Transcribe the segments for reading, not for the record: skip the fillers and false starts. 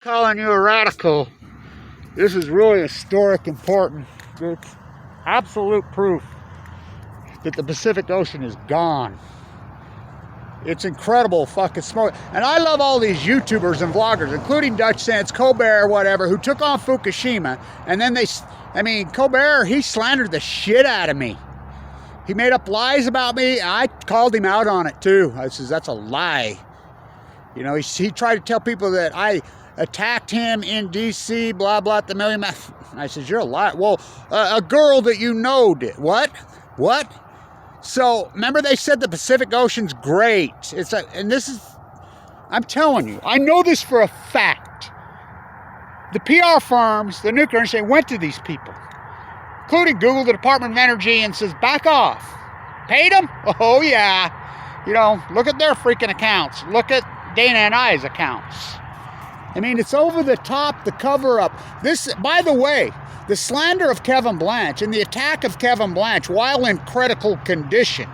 Calling you a radical. This is really historic, important. It's absolute proof that the Pacific Ocean is gone. It's incredible fucking smoke. And I love all these YouTubers and vloggers, including Dutch Sense, Colbert, whatever, who took on Fukushima. And then Colbert, he slandered the shit out of me. He made up lies about me. I called him out on it too. I says, that's a lie. You know, he tried to tell people that I attacked him in D.C., blah, blah, at the Million Mile. I says, you're a liar. Well, a girl that you know did. What? What? So, remember they said the Pacific Ocean's great. I'm telling you, I know this for a fact. The PR firms, the nuclear industry, went to these people, including Google, the Department of Energy, and says, back off. Paid them? Oh, yeah. You know, look at their freaking accounts. Look at Dana and I's accounts. I mean, it's over the top, the cover-up. This, by the way, the slander of Kevin Blanch and the attack of Kevin Blanch while in critical condition,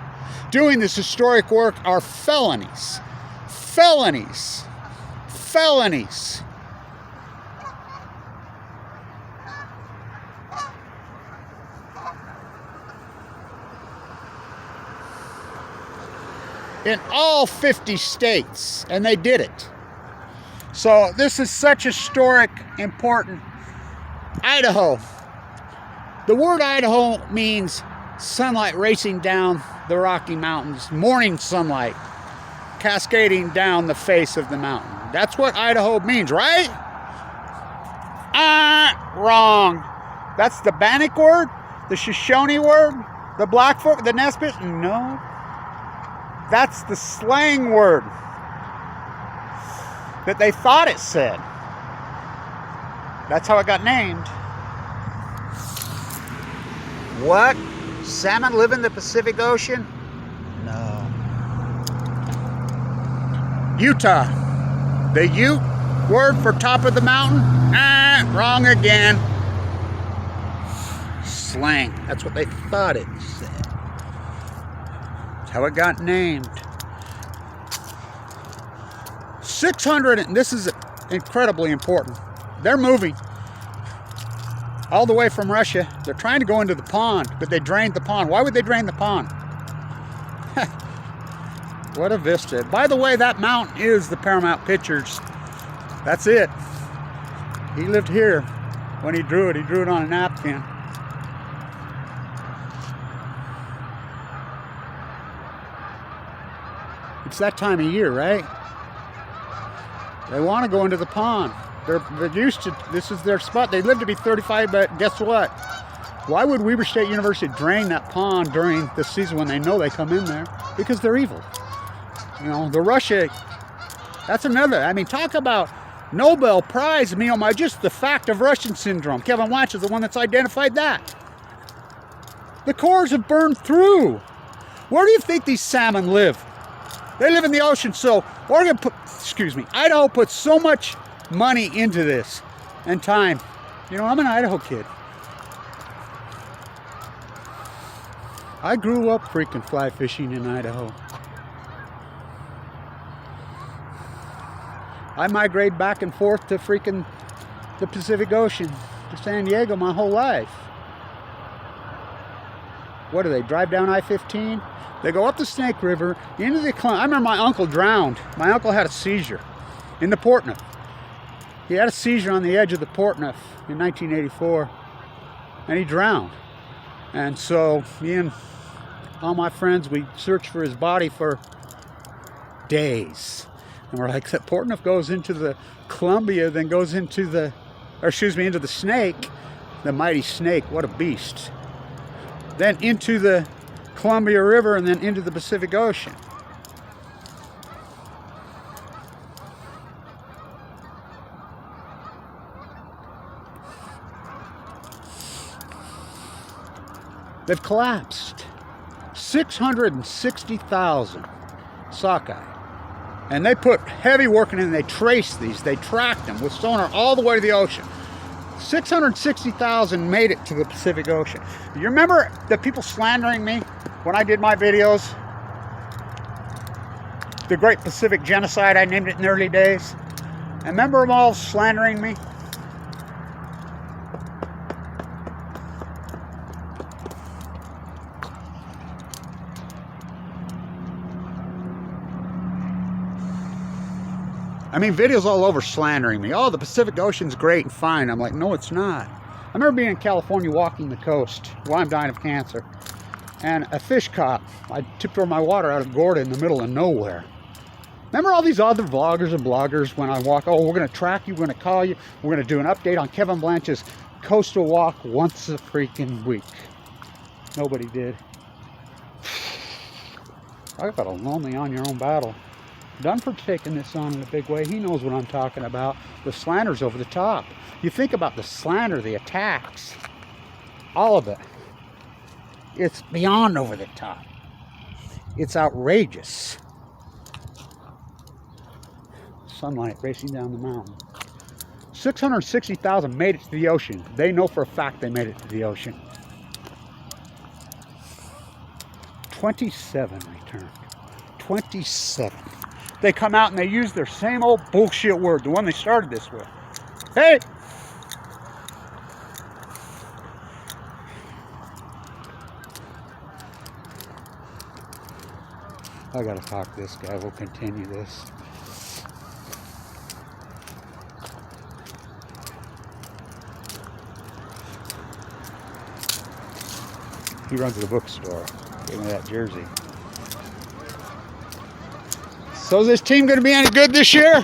doing this historic work, are felonies. Felonies. Felonies. In all 50 states, and they did it. So this is such historic, important. Idaho. The word Idaho means sunlight racing down the Rocky Mountains, morning sunlight cascading down the face of the mountain. That's what Idaho means, right? Wrong. That's the Bannock word, the Shoshone word, the Blackfoot, the Nesbitt. No. That's the slang word that they thought it said. That's how it got named. What? Salmon live in the Pacific Ocean? No. Utah. The Ute word for top of the mountain? Wrong again. Slang. That's what they thought it said. That's how it got named. 600, and this is incredibly important. They're moving all the way from Russia. They're trying to go into the pond, but they drained the pond. Why would they drain the pond? What a vista. By the way, that mountain is the Paramount Pictures. That's it. He lived here when he drew it. He drew it on a napkin. It's that time of year, right? They want to go into the pond. They're used to, this is their spot. They live to be 35, but guess what? Why would Weber State University drain that pond during the season when they know they come in there? Because they're evil. You know, the Russia, that's another. I mean, talk about Nobel Prize, just the fact of Russian syndrome. Kevin Blanch is the one that's identified that. The cores have burned through. Where do you think these salmon live? They live in the ocean, so Idaho puts so much money into this and time. You know, I'm an Idaho kid. I grew up freaking fly fishing in Idaho. I migrated back and forth to freaking the Pacific Ocean, to San Diego my whole life. What do they drive down I-15? They go up the Snake River, into the I remember my uncle drowned. My uncle had a seizure in the Portneuf. He had a seizure on the edge of the Portneuf in 1984, and he drowned. And so me and all my friends, we searched for his body for days. And we're like, that Portneuf goes into the Columbia, then goes into the Snake, the mighty Snake, what a beast. Then into the Columbia River, and then into the Pacific Ocean. They've collapsed. 660,000 sockeye. And they put heavy work in, and they traced these. They tracked them with sonar all the way to the ocean. 660,000 made it to the Pacific Ocean. You remember the people slandering me when I did my videos? The Great Pacific Genocide, I named it in the early days. And remember them all slandering me? I mean, videos all over slandering me. Oh, the Pacific Ocean's great and fine. I'm like, no, it's not. I remember being in California walking the coast while I'm dying of cancer. And a fish caught. I tipped over my water out of Gorda in the middle of nowhere. Remember all these other vloggers and bloggers when I walk, oh, we're going to track you, we're going to call you, we're going to do an update on Kevin Blanch's coastal walk once a freaking week. Nobody did. I got a lonely on your own battle. Dunford's taking this on in a big way. He knows what I'm talking about. The slander's over the top. You think about the slander, the attacks, all of it. It's beyond over the top. It's outrageous. Sunlight racing down the mountain. 660,000 made it to the ocean. They know for a fact they made it to the ocean. 27 returned. 27. They come out and they use their same old bullshit word, the one they started this with. Hey! I gotta talk to this guy. We'll continue this. He runs the bookstore. Give me that jersey. So is this team going to be any good this year?